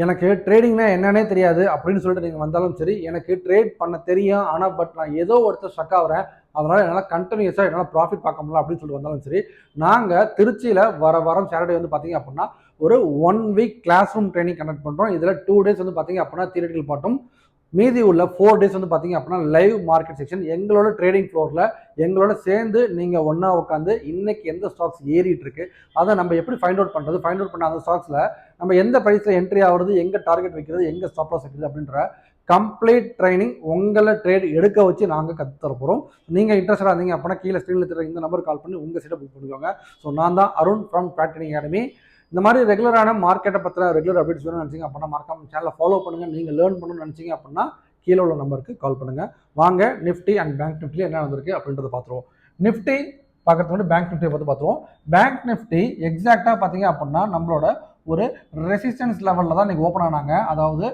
எனக்கு ட்ரேடிங்னா என்னன்னே தெரியாது அப்படின்னு சொல்லிட்டு நீங்கள் வந்தாலும் சரி, எனக்கு ட்ரேட் பண்ண தெரியும், ஆனால் நான் ஏதோ ஒருத்தர் ஸ்டக் ஆகிறேன், அதனால் என்னால் கண்டினியூஸாக என்னால் ப்ராஃபிட் பார்க்க முடியல அப்படின்னு சொல்லிட்டு வந்தாலும் சரி, நாங்கள் திருச்சியில் வாரம் சாட்டர்டே வந்து பார்த்தீங்க அப்படின்னா ஒரு 1 week classroom training conduct பண்ணுறோம். இதில் 2 டேஸ் வந்து பார்த்தீங்க அப்படின்னா தியரிட்டிக்கல் பாட்டும், மீதி உள்ள 4 டேஸ் வந்து பார்த்தீங்க அப்படின்னா லைவ் மார்க்கெட் செக்ஷன் எங்களோட ட்ரேடிங் ஃப்ளோரில் எங்களோட சேர்ந்து நீங்கள் ஒன்றா உட்காந்து இன்னைக்கு எந்த ஸ்டாக்ஸ் ஏறிட்டு இருக்கு அதை நம்ம எப்படி ஃபைண்ட் அவுட் பண்ணுறது, ஃபைண்ட் அவுட் பண்ண அந்த ஸ்டாக்ஸில் நம்ம எந்த ப்ரைஸில் என்ட்ரி ஆகுறது, எங்கே டார்கெட் வைக்கிறது, எங்கே ஸ்டாப் லாஸ் வைக்கிறது அப்படின்ற கம்ப்ளீட் ட்ரைனிங் உங்களை ட்ரேட் எடுக்க வச்சு நாங்கள் கற்றுத்தர போகிறோம். நீங்கள் இன்ட்ரெஸ்டாக இருந்தீங்க அப்படின்னா கீழே ஸ்க்ரீனில் இருக்கிற இந்த நம்பர் கால் பண்ணி உங்கள் சீட்டை புக் பண்ணிக்கோங்க. ஸோ நான் தான் அருண் ஃப்ரம் ட்ரேடிங் அகாடமி. இந்த மாதிரி ரெகுலரான மார்க்கெட்டை பற்றின ரெகுலர் அப்டேட்ஸ் வேணும்னு நினச்சிங்க அப்படின்னா மறக்காம சேனலை ஃபாலோ பண்ணுங்கள். நீங்கள் லேர்ன் பண்ணணும்னு நினச்சிங்க அப்படின்னா கீழே உள்ள நம்பருக்கு கால் பண்ணுங்கள். வாங்க நிஃப்டி அண்ட் பேங்க் நிஃப்டியில் என்ன வந்திருக்கு அப்படின்றத பார்த்துருவோம். நிஃப்டி பார்க்கறது வந்து பேங்க் நிஃப்டியை பற்றி பார்த்துருவோம். பேங்க் நிஃப்டி எக்ஸாக்டாக பார்த்தீங்க அப்படின்னா நம்மளோட ஒரு ரெசிஸ்டன்ஸ் லெவலில் தான் இன்றைக்கி ஓப்பன் ஆனாங்க. அதாவது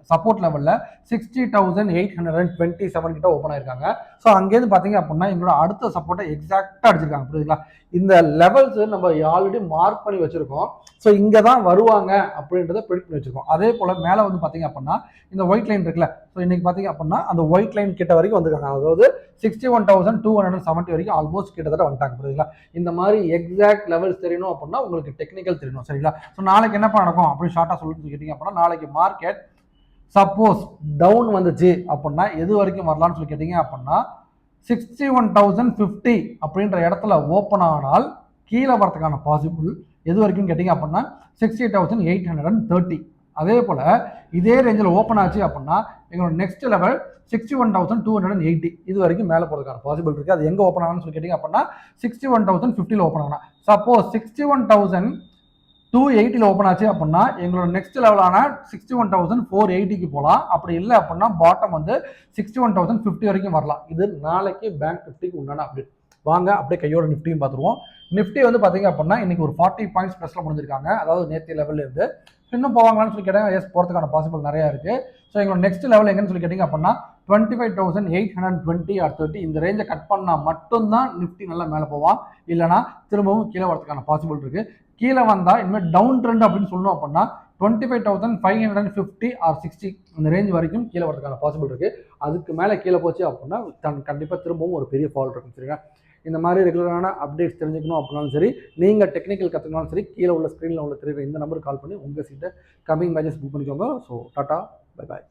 சப்போர்ட் லெவலில் 60,827 கிட்ட ஓப்பன் ஆயிருக்காங்க. ஸோ அங்கேருந்து பார்த்தீங்க அப்படின்னா எங்களோட அடுத்த சப்போர்ட்டை எக்ஸாக்டாக அடிச்சிருக்காங்க. புரியுதுங்களா? இந்த லெவல்ஸ் நம்ம ஆல்ரெடி மார்க் பண்ணி வச்சிருக்கோம். ஸோ இங்கே தான் வருவாங்க அப்படின்றத ப்ரெடிக்ட் பண்ணி வச்சிருக்கோம். அதே போல் மேலே வந்து பார்த்தீங்க அப்படின்னா இந்த ஒயிட் லைன் இருக்குல்ல, ஸோ இன்னைக்கு பார்த்தீங்க அப்படின்னா அந்த ஒயிட் லைன் கிட்ட வரைக்கும் வந்திருக்காங்க. அதாவது 61,270 வரைக்கும் ஆல்மோஸ்ட் கிட்டத்தட்ட வந்துட்டாங்க. புரியுதுங்களா? இந்த மாதிரி எக்ஸாக்ட் லெவல்ஸ் தெரியணும் அப்படின்னா உங்களுக்கு டெக்னிக்கல் தெரியணும். சரிங்களா? ஸோ நாளைக்கு என்னப்பா நடக்கும் அப்படின்னு ஷார்ட்டாக சொல்லிட்டு கேட்டிங்க அப்படின்னா, நாளைக்கு மார்க்கெட் சப்போஸ் டவுன் வந்துச்சு அப்படின்னா எது வரைக்கும் வரலாம்னு சொல்லி கேட்டீங்க அப்படின்னா 61,050 அப்படின்ற இடத்துல ஓப்பன் ஆனால் கீழே வரதுக்கான பாசிபிள் எது வரைக்கும் கேட்டீங்க அப்படின்னா 60,830. அதே போல் இதே ரேஞ்சில் ஓப்பன் ஆச்சு அப்படின்னா எங்களோட நெக்ஸ்ட் லெவல் 61,280 இது வரைக்கும் மேலே போகிறதுக்கான பாசிபிள் இருக்குது. அது எங்கே ஓப்பன் ஆகணும்னு சொல்லி கேட்டிங்க அப்படின்னா 61,050 ஓப்பன் ஆகணும். சப்போஸ் 61,280 ஓப்பன் ஆச்சு அப்படின்னா எங்களோட நெக்ஸ்ட் லெவலான 61,480 போகலாம். அப்படி இல்லை அப்படின்னா பாட்டம் வந்து 61,050 வரைக்கும் வரலாம். இது நாளைக்கு பேங்க் நிஃப்டிக்கு உண்டான அப்டேட். வாங்க அப்படியே கையோட நிஃப்டியும் பார்த்துருவோம். நிஃப்டி வந்து பார்த்தீங்க அப்படின்னா இன்னைக்கு ஒரு 40 பாயிண்ட்ஸ் ப்ளஸில் முடிஞ்சிருக்காங்க. அதாவது நேற்று லெவலில் இருந்து இன்னும் போவாங்களான்னு சொல்லி கேட்டாங்க. எஸ், போகிறதுக்கான பாசிபிள் நிறையா இருக்குது. ஸோ எங்களோட நெக்ஸ்ட் லெவல் எங்கன்னு சொல்லி கேட்டிங்க அப்படின்னா 25,820 or 30 இந்த ரேஞ்சை கட் பண்ணால் மட்டும்தான் நிஃப்டி நல்லா மேலே போவான். இல்லைனா திரும்பவும் கீழே வரதுக்கான பாசிபிள் இருக்குது. கீழே வந்தால் இனிமேல் டவுன் ட்ரெண்ட் அப்படின்னு சொல்லணும் அப்படின்னா 25,550 or 60 இந்த ரேஞ்ச் வரைக்கும் கீழே வரதுக்கான பாசிபிள் இருக்குது. அதுக்கு மேலே கீழே போச்சு அப்படின்னா கண்டிப்பாக திரும்பவும் ஒரு பெரிய ஃபால் இருக்கும். சரிங்களா? இந்த மாதிரி ரெகுலரான அப்டேட்ஸ் தெரிஞ்சுக்கணும் அப்படின்னாலும் சரி, நீங்கள் டெக்னிக்கல் கற்றுக்கனாலும் சரி, கீழே உள்ள ஸ்க்ரீனில் உள்ள தெரியுற இந்த நம்பருக்கு கால் பண்ணி உங்கள் சீட்டை கம்மிங் பேஜஸ் புக் பண்ணிக்கோங்க. So tata, bye bye.